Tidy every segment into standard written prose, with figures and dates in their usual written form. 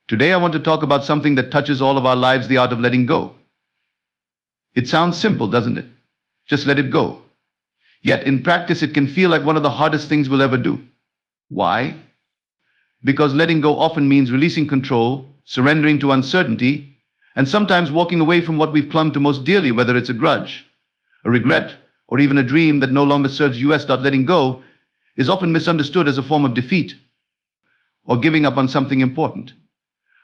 Today I want to talk about something that touches all of our lives, the art of letting go. It sounds simple, doesn't it? Just let it go. Yet in practice it can feel like one of the hardest things we'll ever do. Why? Because letting go often means releasing control, surrendering to uncertainty, and sometimes walking away from what we've clung to most dearly, whether it's a grudge, a regret, or even a dream that no longer serves you. Letting go is often misunderstood as a form of defeat or giving up on something important.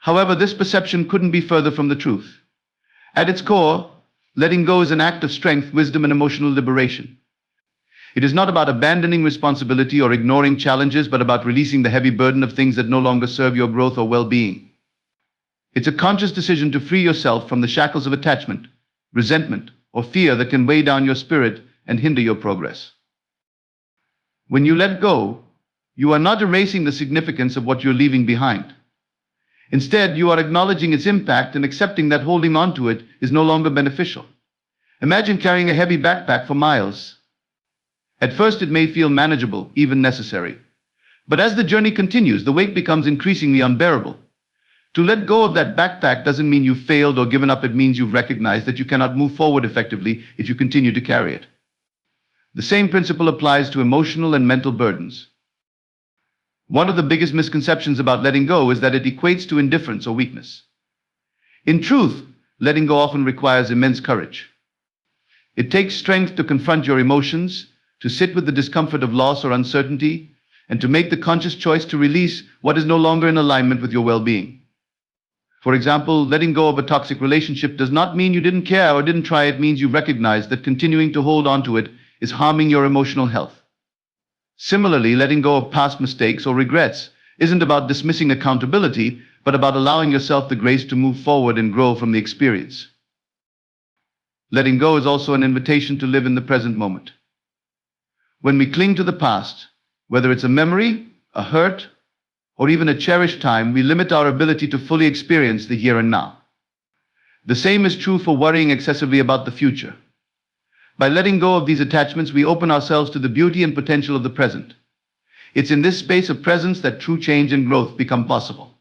However, this perception couldn't be further from the truth. At its core, letting go is an act of strength, wisdom, and emotional liberation. It is not about abandoning responsibility or ignoring challenges, but about releasing the heavy burden of things that no longer serve your growth or well-being. It's a conscious decision to free yourself from the shackles of attachment, resentment, or fear that can weigh down your spirit and hinder your progress. When you let go, you are not erasing the significance of what you're leaving behind. Instead, you are acknowledging its impact and accepting that holding on to it is no longer beneficial. Imagine carrying a heavy backpack for miles. At first, it may feel manageable, even necessary. But as the journey continues, the weight becomes increasingly unbearable. To let go of that backpack doesn't mean you've failed or given up. It means you've recognized that you cannot move forward effectively if you continue to carry it. The same principle applies to emotional and mental burdens. One of the biggest misconceptions about letting go is that it equates to indifference or weakness. In truth, letting go often requires immense courage. It takes strength to confront your emotions, to sit with the discomfort of loss or uncertainty, and to make the conscious choice to release what is no longer in alignment with your well-being. For example, letting go of a toxic relationship does not mean you didn't care or didn't try. It means you recognize that continuing to hold on to it is harming your emotional health. Similarly, letting go of past mistakes or regrets isn't about dismissing accountability, but about allowing yourself the grace to move forward and grow from the experience. Letting go is also an invitation to live in the present moment. When we cling to the past, whether it's a memory, a hurt, or even a cherished time, we limit our ability to fully experience the here and now. The same is true for worrying excessively about the future. By letting go of these attachments, we open ourselves to the beauty and potential of the present. It's in this space of presence that true change and growth become possible.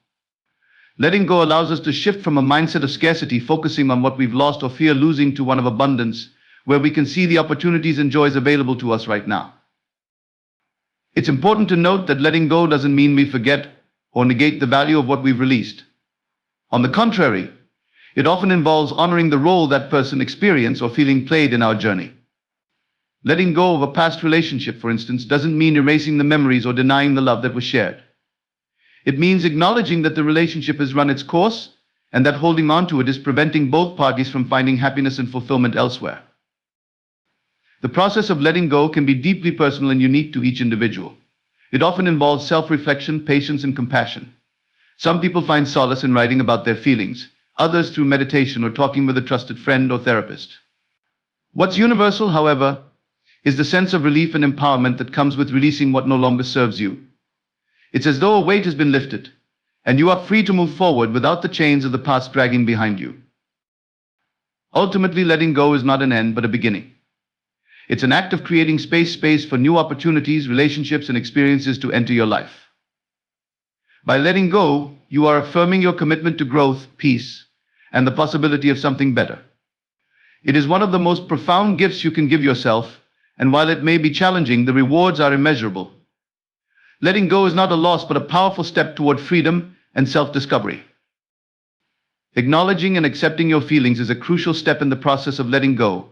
Letting go allows us to shift from a mindset of scarcity, focusing on what we've lost or fear losing, to one of abundance, where we can see the opportunities and joys available to us right now. It's important to note that letting go doesn't mean we forget or negate the value of what we've released. On the contrary, it often involves honoring the role that person, experience, or feeling played in our journey. Letting go of a past relationship, for instance, doesn't mean erasing the memories or denying the love that was shared. It means acknowledging that the relationship has run its course and that holding on to it is preventing both parties from finding happiness and fulfillment elsewhere. The process of letting go can be deeply personal and unique to each individual. It often involves self-reflection, patience, and compassion. Some people find solace in writing about their feelings, others through meditation or talking with a trusted friend or therapist. What's universal, however, is the sense of relief and empowerment that comes with releasing what no longer serves you. It's as though a weight has been lifted, and you are free to move forward without the chains of the past dragging behind you. Ultimately, letting go is not an end, but a beginning. It's an act of creating space for new opportunities, relationships, and experiences to enter your life. By letting go, you are affirming your commitment to growth, peace, and the possibility of something better. It is one of the most profound gifts you can give yourself, and while it may be challenging, the rewards are immeasurable. Letting go is not a loss, but a powerful step toward freedom and self-discovery. Acknowledging and accepting your feelings is a crucial step in the process of letting go,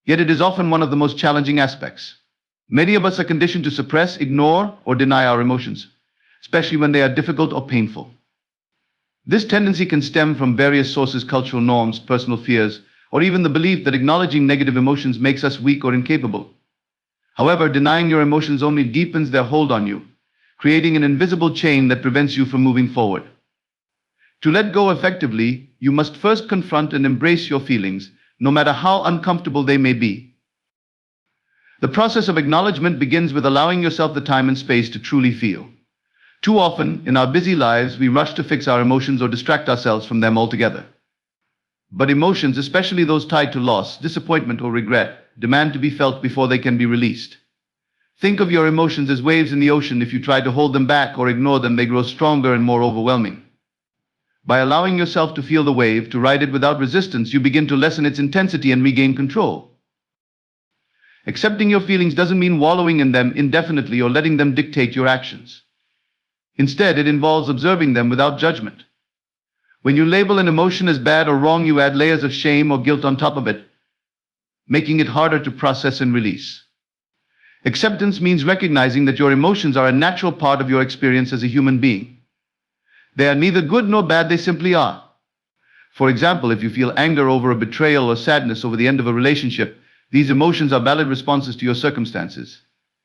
yet it is often one of the most challenging aspects. Many of us are conditioned to suppress, ignore, or deny our emotions, especially when they are difficult or painful. This tendency can stem from various sources: cultural norms, personal fears, or even the belief that acknowledging negative emotions makes us weak or incapable. However, denying your emotions only deepens their hold on you, creating an invisible chain that prevents you from moving forward. To let go effectively, you must first confront and embrace your feelings, no matter how uncomfortable they may be. The process of acknowledgement begins with allowing yourself the time and space to truly feel. Too often, in our busy lives, we rush to fix our emotions or distract ourselves from them altogether. But emotions, especially those tied to loss, disappointment, or regret, demand to be felt before they can be released. Think of your emotions as waves in the ocean. If you try to hold them back or ignore them, they grow stronger and more overwhelming. By allowing yourself to feel the wave, to ride it without resistance, you begin to lessen its intensity and regain control. Accepting your feelings doesn't mean wallowing in them indefinitely or letting them dictate your actions. Instead, it involves observing them without judgment. When you label an emotion as bad or wrong, you add layers of shame or guilt on top of it, making it harder to process and release. Acceptance means recognizing that your emotions are a natural part of your experience as a human being. They are neither good nor bad, they simply are. For example, if you feel anger over a betrayal or sadness over the end of a relationship, these emotions are valid responses to your circumstances.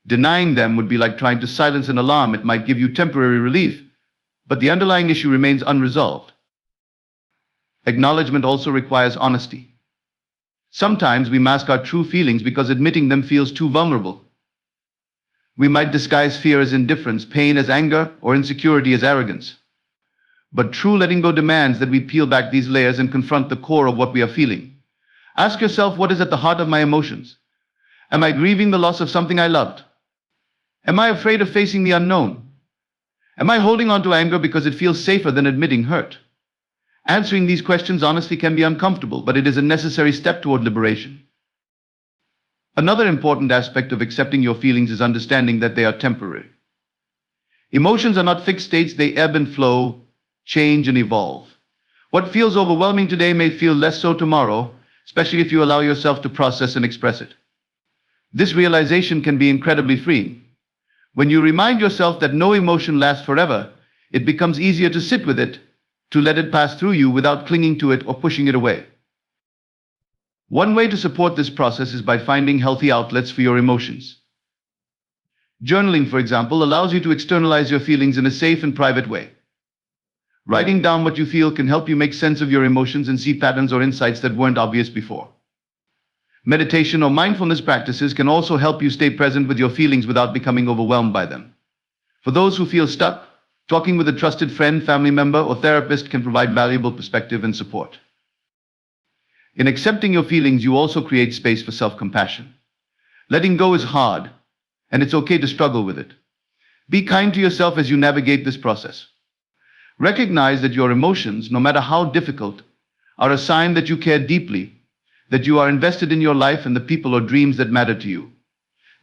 Denying them would be like trying to silence an alarm. It might give you temporary relief, but the underlying issue remains unresolved. Acknowledgement also requires honesty. Sometimes we mask our true feelings because admitting them feels too vulnerable. We might disguise fear as indifference, pain as anger, or insecurity as arrogance. But true letting go demands that we peel back these layers and confront the core of what we are feeling. Ask yourself, what is at the heart of my emotions? Am I grieving the loss of something I loved? Am I afraid of facing the unknown? Am I holding on to anger because it feels safer than admitting hurt? Answering these questions honestly can be uncomfortable, but it is a necessary step toward liberation. Another important aspect of accepting your feelings is understanding that they are temporary. Emotions are not fixed states, they ebb and flow, change and evolve. What feels overwhelming today may feel less so tomorrow, especially if you allow yourself to process and express it. This realization can be incredibly freeing. When you remind yourself that no emotion lasts forever, it becomes easier to sit with it, to let it pass through you without clinging to it or pushing it away. One way to support this process is by finding healthy outlets for your emotions. Journaling, for example, allows you to externalize your feelings in a safe and private way. Writing down what you feel can help you make sense of your emotions and see patterns or insights that weren't obvious before. Meditation or mindfulness practices can also help you stay present with your feelings without becoming overwhelmed by them. For those who feel stuck, talking with a trusted friend, family member, or therapist can provide valuable perspective and support. In accepting your feelings, you also create space for self-compassion. Letting go is hard, and it's okay to struggle with it. Be kind to yourself as you navigate this process. Recognize that your emotions, no matter how difficult, are a sign that you care deeply, that you are invested in your life and the people or dreams that matter to you.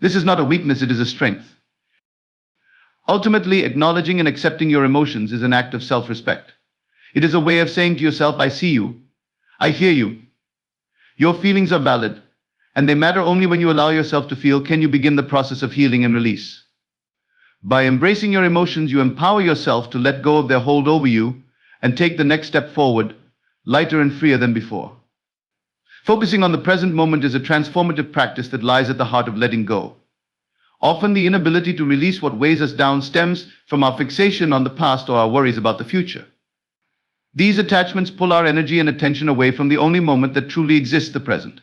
This is not a weakness, it is a strength. Ultimately, acknowledging and accepting your emotions is an act of self-respect. It is a way of saying to yourself, I see you, I hear you. Your feelings are valid, and they matter only when you allow yourself to feel. Can you begin the process of healing and release? By embracing your emotions, you empower yourself to let go of their hold over you and take the next step forward, lighter and freer than before. Focusing on the present moment is a transformative practice that lies at the heart of letting go. Often the inability to release what weighs us down stems from our fixation on the past or our worries about the future. These attachments pull our energy and attention away from the only moment that truly exists, the present.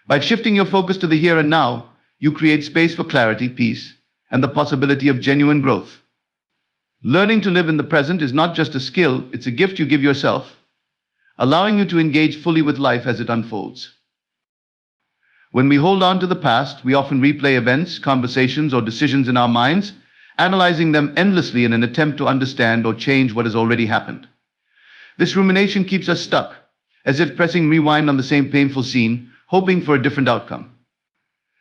By shifting your focus to the here and now, you create space for clarity, peace, and the possibility of genuine growth. Learning to live in the present is not just a skill, it's a gift you give yourself, allowing you to engage fully with life as it unfolds. When we hold on to the past, we often replay events, conversations, or decisions in our minds, analyzing them endlessly in an attempt to understand or change what has already happened. This rumination keeps us stuck, as if pressing rewind on the same painful scene, hoping for a different outcome.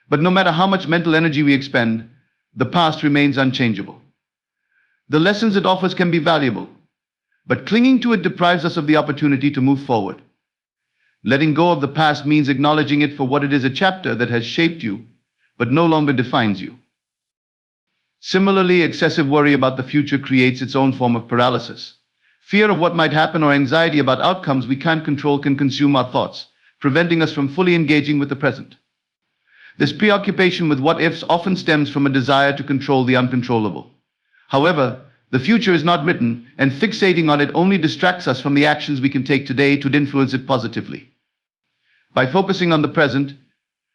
But no matter how much mental energy we expend, the past remains unchangeable. The lessons it offers can be valuable, but clinging to it deprives us of the opportunity to move forward. Letting go of the past means acknowledging it for what it is, a chapter that has shaped you, but no longer defines you. Similarly, excessive worry about the future creates its own form of paralysis. Fear of what might happen or anxiety about outcomes we can't control can consume our thoughts, preventing us from fully engaging with the present. This preoccupation with what-ifs often stems from a desire to control the uncontrollable. However, the future is not written, and fixating on it only distracts us from the actions we can take today to influence it positively. By focusing on the present,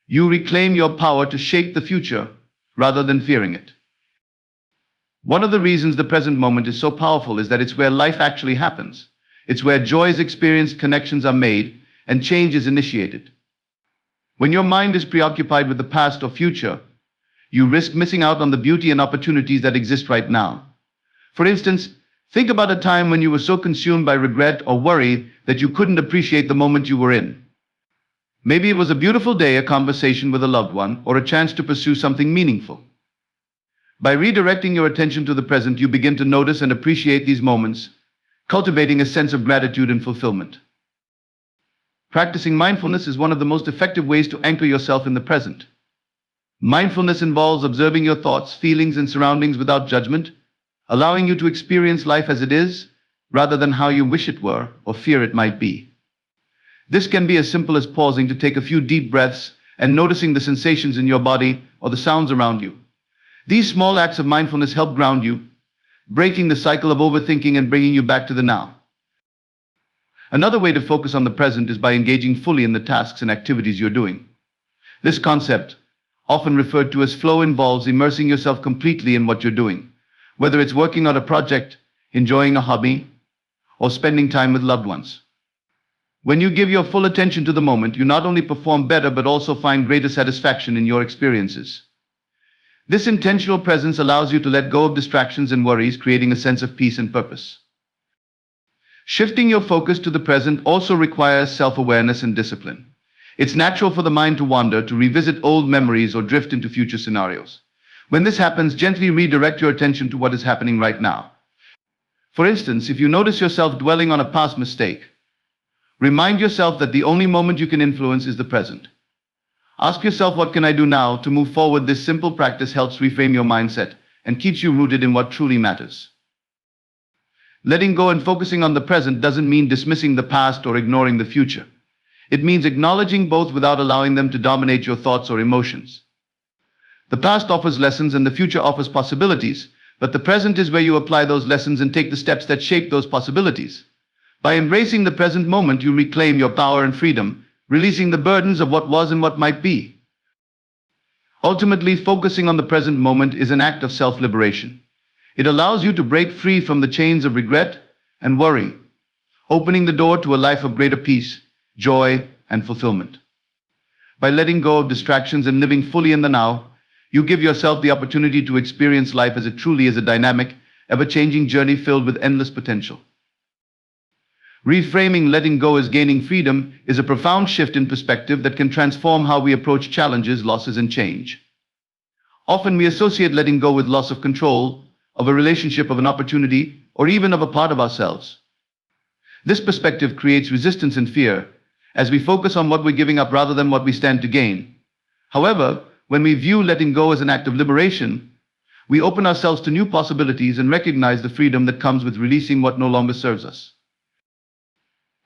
you reclaim your power to shape the future rather than fearing it. One of the reasons the present moment is so powerful is that it's where life actually happens. It's where joy is experienced, connections are made, and change is initiated. When your mind is preoccupied with the past or future, you risk missing out on the beauty and opportunities that exist right now. For instance, Think about a time when you were so consumed by regret or worry that you couldn't appreciate the moment you were in. Maybe it was a beautiful day, a conversation with a loved one, or a chance to pursue something meaningful. By redirecting your attention to the present, you begin to notice and appreciate these moments, cultivating a sense of gratitude and fulfillment. Practicing mindfulness is one of the most effective ways to anchor yourself in the present. Mindfulness involves observing your thoughts, feelings, and surroundings without judgment, allowing you to experience life as it is, rather than how you wish it were or fear it might be. This can be as simple as pausing to take a few deep breaths and noticing the sensations in your body or the sounds around you. These small acts of mindfulness help ground you, breaking the cycle of overthinking and bringing you back to the now. Another way to focus on the present is by engaging fully in the tasks and activities you're doing. This concept, often referred to as flow, involves immersing yourself completely in what you're doing, whether it's working on a project, enjoying a hobby, or spending time with loved ones. When you give your full attention to the moment, you not only perform better but also find greater satisfaction in your experiences. This intentional presence allows you to let go of distractions and worries, creating a sense of peace and purpose. Shifting your focus to the present also requires self-awareness and discipline. It's natural for the mind to wander, to revisit old memories or drift into future scenarios. When this happens, gently redirect your attention to what is happening right now. For instance, if you notice yourself dwelling on a past mistake, remind yourself that the only moment you can influence is the present. Ask yourself, what can I do now to move forward? This simple practice helps reframe your mindset and keeps you rooted in what truly matters. Letting go and focusing on the present doesn't mean dismissing the past or ignoring the future. It means acknowledging both without allowing them to dominate your thoughts or emotions. The past offers lessons and the future offers possibilities, but the present is where you apply those lessons and take the steps that shape those possibilities. By embracing the present moment, you reclaim your power and freedom, releasing the burdens of what was and what might be. Ultimately, focusing on the present moment is an act of self-liberation. It allows you to break free from the chains of regret and worry, opening the door to a life of greater peace, joy, and fulfillment. By letting go of distractions and living fully in the now, you give yourself the opportunity to experience life as it truly is, a dynamic, ever-changing journey filled with endless potential. Reframing letting go as gaining freedom is a profound shift in perspective that can transform how we approach challenges, losses, and change. Often we associate letting go with loss of control, of a relationship, of an opportunity, or even of a part of ourselves. This perspective creates resistance and fear, as we focus on what we're giving up rather than what we stand to gain. However, when we view letting go as an act of liberation, we open ourselves to new possibilities and recognize the freedom that comes with releasing what no longer serves us.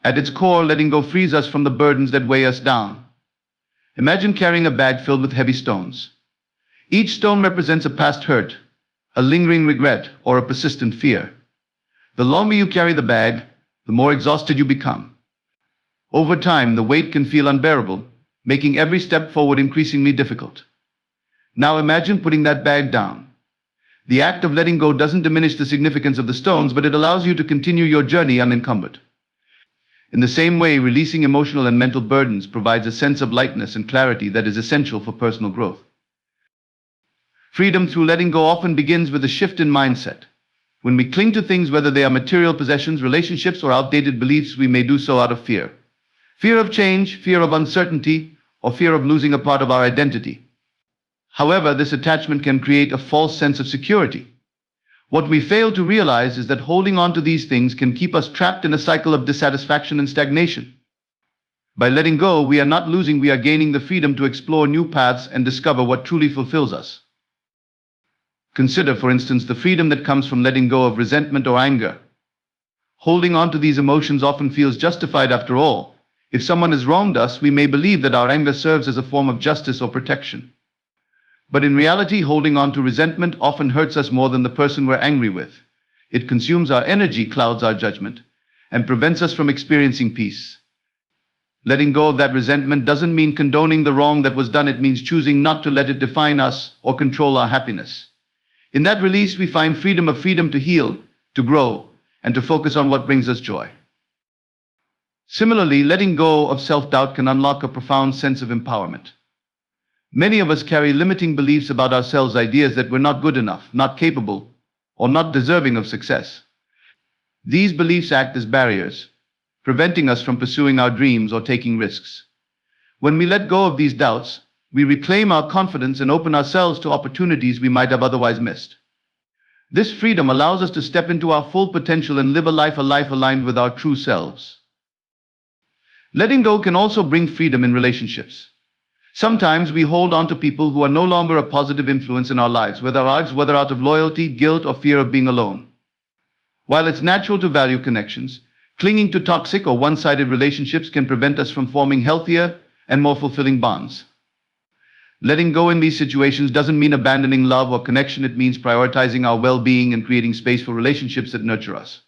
At its core, letting go frees us from the burdens that weigh us down. Imagine carrying a bag filled with heavy stones. Each stone represents a past hurt, a lingering regret, or a persistent fear. The longer you carry the bag, the more exhausted you become. Over time, the weight can feel unbearable, making every step forward increasingly difficult. Now imagine putting that bag down. The act of letting go doesn't diminish the significance of the stones, but it allows you to continue your journey unencumbered. In the same way, releasing emotional and mental burdens provides a sense of lightness and clarity that is essential for personal growth. Freedom through letting go often begins with a shift in mindset. When we cling to things, whether they are material possessions, relationships, or outdated beliefs, we may do so out of fear. Fear of change, fear of uncertainty, or fear of losing a part of our identity. However, this attachment can create a false sense of security. What we fail to realize is that holding on to these things can keep us trapped in a cycle of dissatisfaction and stagnation. By letting go, we are not losing, we are gaining the freedom to explore new paths and discover what truly fulfills us. Consider, for instance, the freedom that comes from letting go of resentment or anger. Holding on to these emotions often feels justified. After all, if someone has wronged us, we may believe that our anger serves as a form of justice or protection. But in reality, holding on to resentment often hurts us more than the person we're angry with. It consumes our energy, clouds our judgment, and prevents us from experiencing peace. Letting go of that resentment doesn't mean condoning the wrong that was done. It means choosing not to let it define us or control our happiness. In that release, we find freedom, a freedom to heal, to grow, and to focus on what brings us joy. Similarly, letting go of self-doubt can unlock a profound sense of empowerment. Many of us carry limiting beliefs about ourselves, ideas that we're not good enough, not capable, or not deserving of success. These beliefs act as barriers, preventing us from pursuing our dreams or taking risks. When we let go of these doubts, we reclaim our confidence and open ourselves to opportunities we might have otherwise missed. This freedom allows us to step into our full potential and live a life aligned with our true selves. Letting go can also bring freedom in relationships. Sometimes we hold on to people who are no longer a positive influence in our lives, whether out of loyalty, guilt, or fear of being alone. While it's natural to value connections, clinging to toxic or one-sided relationships can prevent us from forming healthier and more fulfilling bonds. Letting go in these situations doesn't mean abandoning love or connection. It means prioritizing our well-being and creating space for relationships that nurture us.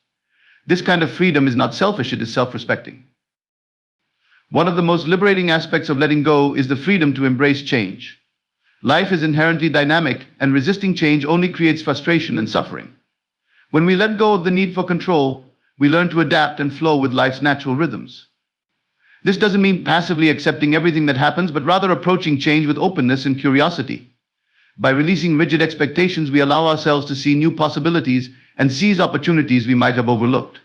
This kind of freedom is not selfish, it is self-respecting. One of the most liberating aspects of letting go is the freedom to embrace change. Life is inherently dynamic, and resisting change only creates frustration and suffering. When we let go of the need for control, we learn to adapt and flow with life's natural rhythms. This doesn't mean passively accepting everything that happens, but rather approaching change with openness and curiosity. By releasing rigid expectations, we allow ourselves to see new possibilities and seize opportunities we might have overlooked.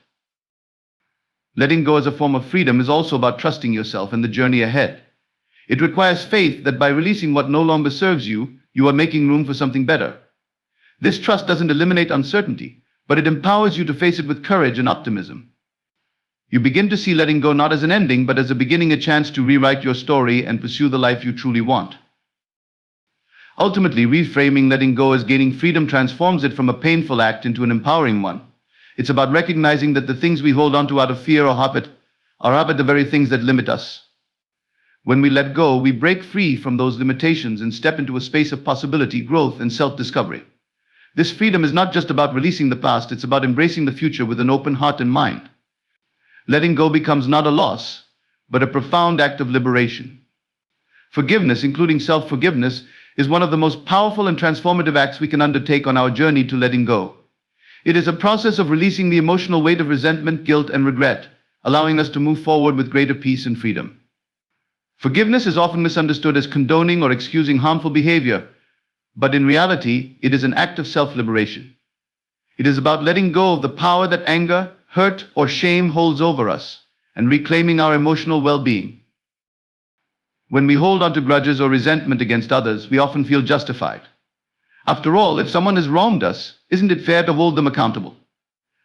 Letting go as a form of freedom is also about trusting yourself and the journey ahead. It requires faith that by releasing what no longer serves you, you are making room for something better. This trust doesn't eliminate uncertainty, but it empowers you to face it with courage and optimism. You begin to see letting go not as an ending, but as a beginning, a chance to rewrite your story and pursue the life you truly want. Ultimately, reframing letting go as gaining freedom transforms it from a painful act into an empowering one. It's about recognizing that the things we hold on to out of fear or habit are the very things that limit us. When we let go, we break free from those limitations and step into a space of possibility, growth, and self-discovery. This freedom is not just about releasing the past, it's about embracing the future with an open heart and mind. Letting go becomes not a loss, but a profound act of liberation. Forgiveness, including self-forgiveness, is one of the most powerful and transformative acts we can undertake on our journey to letting go. It is a process of releasing the emotional weight of resentment, guilt, and regret, allowing us to move forward with greater peace and freedom. Forgiveness is often misunderstood as condoning or excusing harmful behavior, but in reality, it is an act of self-liberation. It is about letting go of the power that anger, hurt, or shame holds over us, and reclaiming our emotional well-being. When we hold on to grudges or resentment against others, we often feel justified. After all, if someone has wronged us, isn't it fair to hold them accountable?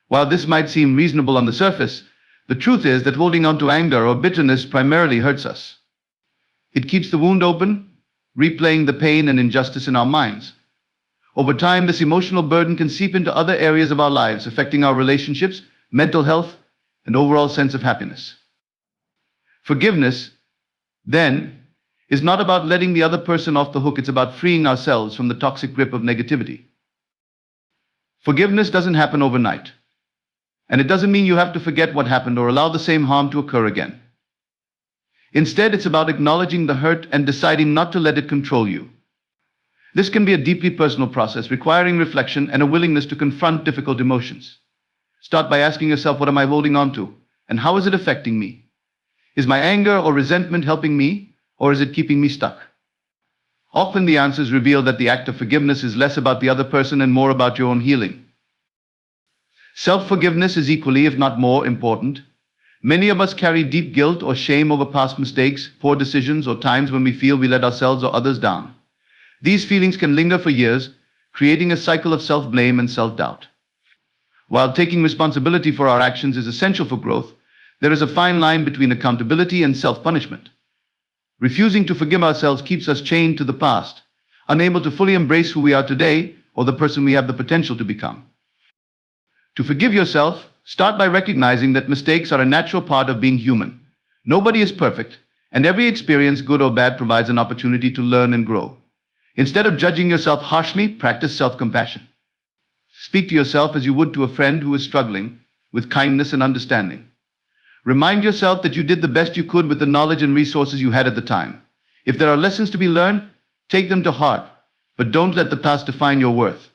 While this might seem reasonable on the surface, the truth is that holding on to anger or bitterness primarily hurts us. It keeps the wound open, replaying the pain and injustice in our minds. Over time, this emotional burden can seep into other areas of our lives, affecting our relationships, mental health, and overall sense of happiness. Forgiveness, then, is not about letting the other person off the hook, it's about freeing ourselves from the toxic grip of negativity. Forgiveness doesn't happen overnight, and it doesn't mean you have to forget what happened or allow the same harm to occur again. Instead, it's about acknowledging the hurt and deciding not to let it control you. This can be a deeply personal process, requiring reflection and a willingness to confront difficult emotions. Start by asking yourself, what am I holding on to, and how is it affecting me? Is my anger or resentment helping me, or is it keeping me stuck? Often the answers reveal that the act of forgiveness is less about the other person and more about your own healing. Self-forgiveness is equally, if not more, important. Many of us carry deep guilt or shame over past mistakes, poor decisions, or times when we feel we let ourselves or others down. These feelings can linger for years, creating a cycle of self-blame and self-doubt. While taking responsibility for our actions is essential for growth, there is a fine line between accountability and self-punishment. Refusing to forgive ourselves keeps us chained to the past, unable to fully embrace who we are today or the person we have the potential to become. To forgive yourself, start by recognizing that mistakes are a natural part of being human. Nobody is perfect, and every experience, good or bad, provides an opportunity to learn and grow. Instead of judging yourself harshly, practice self-compassion. Speak to yourself as you would to a friend who is struggling, with kindness and understanding. Remind yourself that you did the best you could with the knowledge and resources you had at the time. If there are lessons to be learned, take them to heart, but don't let the past define your worth.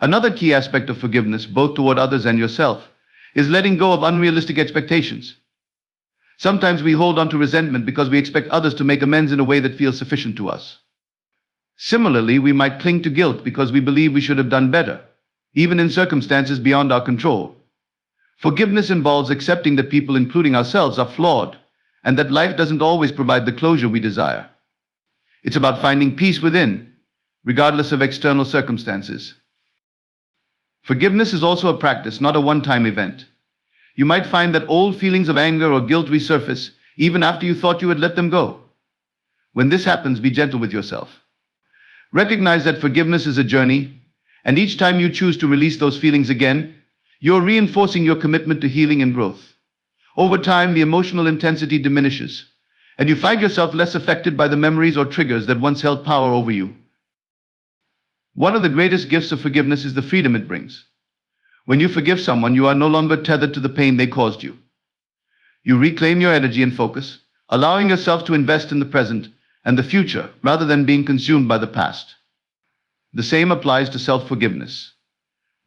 Another key aspect of forgiveness, both toward others and yourself, is letting go of unrealistic expectations. Sometimes we hold on to resentment because we expect others to make amends in a way that feels sufficient to us. Similarly, we might cling to guilt because we believe we should have done better, even in circumstances beyond our control. Forgiveness involves accepting that people, including ourselves, are flawed, and that life doesn't always provide the closure we desire. It's about finding peace within, regardless of external circumstances. Forgiveness is also a practice, not a one-time event. You might find that old feelings of anger or guilt resurface even after you thought you had let them go. When this happens, be gentle with yourself. Recognize that forgiveness is a journey, and each time you choose to release those feelings again, you're reinforcing your commitment to healing and growth. Over time, the emotional intensity diminishes, and you find yourself less affected by the memories or triggers that once held power over you. One of the greatest gifts of forgiveness is the freedom it brings. When you forgive someone, you are no longer tethered to the pain they caused you. You reclaim your energy and focus, allowing yourself to invest in the present and the future rather than being consumed by the past. The same applies to self-forgiveness.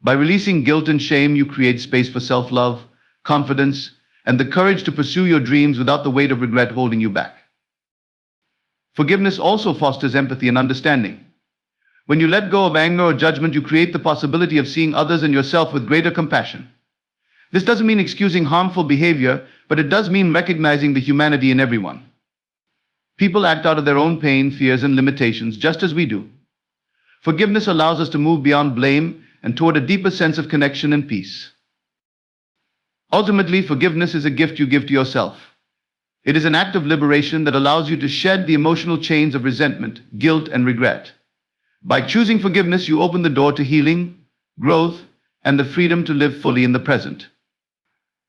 By releasing guilt and shame, you create space for self-love, confidence, and the courage to pursue your dreams without the weight of regret holding you back. Forgiveness also fosters empathy and understanding. When you let go of anger or judgment, you create the possibility of seeing others and yourself with greater compassion. This doesn't mean excusing harmful behavior, but it does mean recognizing the humanity in everyone. People act out of their own pain, fears, and limitations, just as we do. Forgiveness allows us to move beyond blame and toward a deeper sense of connection and peace. Ultimately, forgiveness is a gift you give to yourself. It is an act of liberation that allows you to shed the emotional chains of resentment, guilt, and regret. By choosing forgiveness, you open the door to healing, growth, and the freedom to live fully in the present.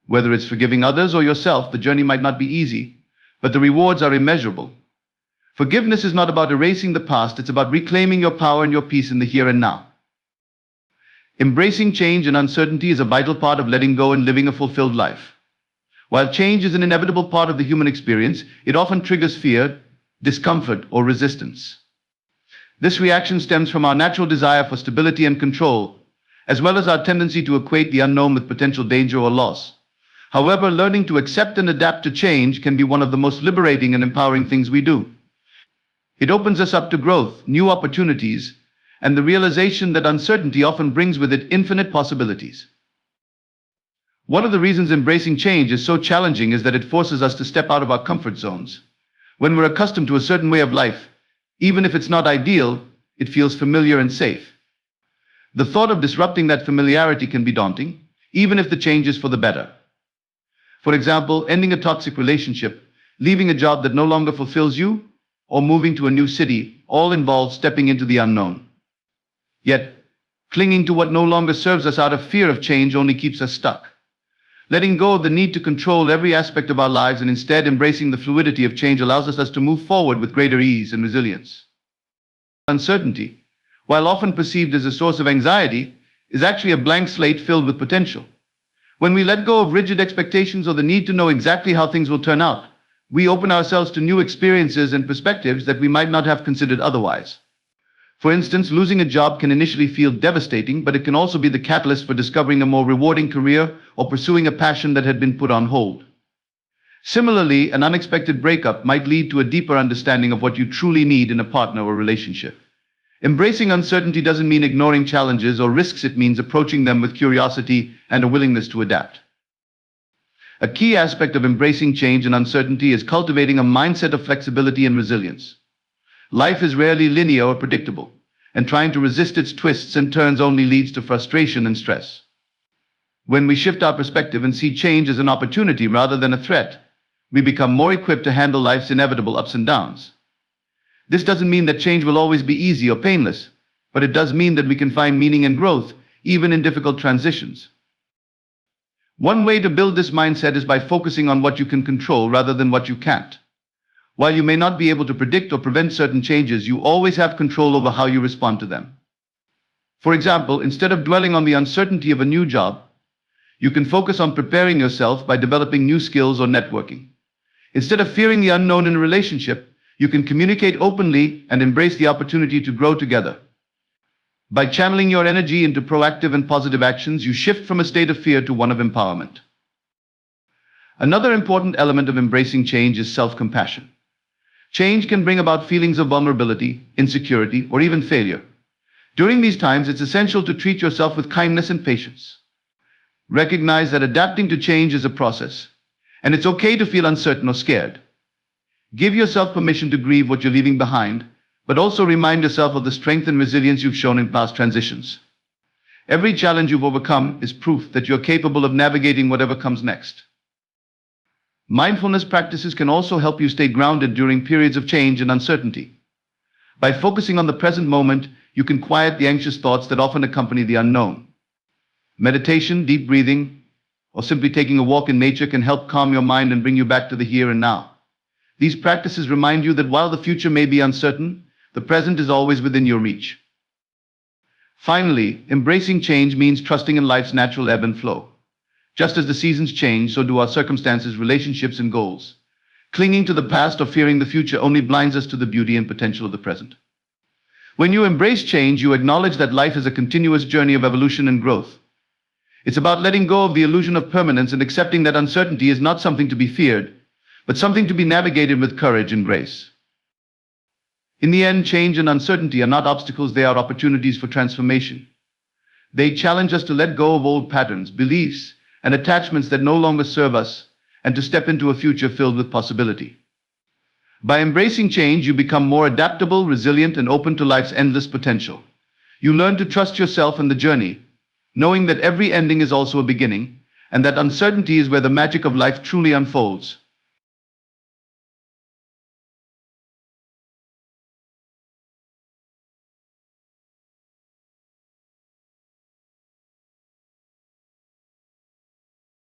Whether it's forgiving others or yourself, the journey might not be easy, but the rewards are immeasurable. Forgiveness is not about erasing the past, it's about reclaiming your power and your peace in the here and now. Embracing change and uncertainty is a vital part of letting go and living a fulfilled life. While change is an inevitable part of the human experience, it often triggers fear, discomfort, or resistance. This reaction stems from our natural desire for stability and control, as well as our tendency to equate the unknown with potential danger or loss. However, learning to accept and adapt to change can be one of the most liberating and empowering things we do. It opens us up to growth, new opportunities, and the realization that uncertainty often brings with it infinite possibilities. One of the reasons embracing change is so challenging is that it forces us to step out of our comfort zones. When we're accustomed to a certain way of life, even if it's not ideal, it feels familiar and safe. The thought of disrupting that familiarity can be daunting, even if the change is for the better. For example, ending a toxic relationship, leaving a job that no longer fulfills you, or moving to a new city, all involve stepping into the unknown. Yet, clinging to what no longer serves us out of fear of change only keeps us stuck. Letting go of the need to control every aspect of our lives and instead embracing the fluidity of change allows us to move forward with greater ease and resilience. Uncertainty, while often perceived as a source of anxiety, is actually a blank slate filled with potential. When we let go of rigid expectations or the need to know exactly how things will turn out, we open ourselves to new experiences and perspectives that we might not have considered otherwise. For instance, losing a job can initially feel devastating, but it can also be the catalyst for discovering a more rewarding career or pursuing a passion that had been put on hold. Similarly, an unexpected breakup might lead to a deeper understanding of what you truly need in a partner or relationship. Embracing uncertainty doesn't mean ignoring challenges or risks, it means approaching them with curiosity and a willingness to adapt. A key aspect of embracing change and uncertainty is cultivating a mindset of flexibility and resilience. Life is rarely linear or predictable, and trying to resist its twists and turns only leads to frustration and stress. When we shift our perspective and see change as an opportunity rather than a threat, we become more equipped to handle life's inevitable ups and downs. This doesn't mean that change will always be easy or painless, but it does mean that we can find meaning and growth, even in difficult transitions. One way to build this mindset is by focusing on what you can control rather than what you can't. While you may not be able to predict or prevent certain changes, you always have control over how you respond to them. For example, instead of dwelling on the uncertainty of a new job, you can focus on preparing yourself by developing new skills or networking. Instead of fearing the unknown in a relationship, you can communicate openly and embrace the opportunity to grow together. By channeling your energy into proactive and positive actions, you shift from a state of fear to one of empowerment. Another important element of embracing change is self-compassion. Change can bring about feelings of vulnerability, insecurity, or even failure. During these times, it's essential to treat yourself with kindness and patience. Recognize that adapting to change is a process, and it's okay to feel uncertain or scared. Give yourself permission to grieve what you're leaving behind, but also remind yourself of the strength and resilience you've shown in past transitions. Every challenge you've overcome is proof that you're capable of navigating whatever comes next. Mindfulness practices can also help you stay grounded during periods of change and uncertainty. By focusing on the present moment, you can quiet the anxious thoughts that often accompany the unknown. Meditation, deep breathing, or simply taking a walk in nature can help calm your mind and bring you back to the here and now. These practices remind you that while the future may be uncertain, the present is always within your reach. Finally, embracing change means trusting in life's natural ebb and flow. Just as the seasons change, so do our circumstances, relationships, and goals. Clinging to the past or fearing the future only blinds us to the beauty and potential of the present. When you embrace change, you acknowledge that life is a continuous journey of evolution and growth. It's about letting go of the illusion of permanence and accepting that uncertainty is not something to be feared, but something to be navigated with courage and grace. In the end, change and uncertainty are not obstacles, they are opportunities for transformation. They challenge us to let go of old patterns, beliefs, and attachments that no longer serve us, and to step into a future filled with possibility. By embracing change, you become more adaptable, resilient, and open to life's endless potential. You learn to trust yourself and the journey, knowing that every ending is also a beginning, and that uncertainty is where the magic of life truly unfolds.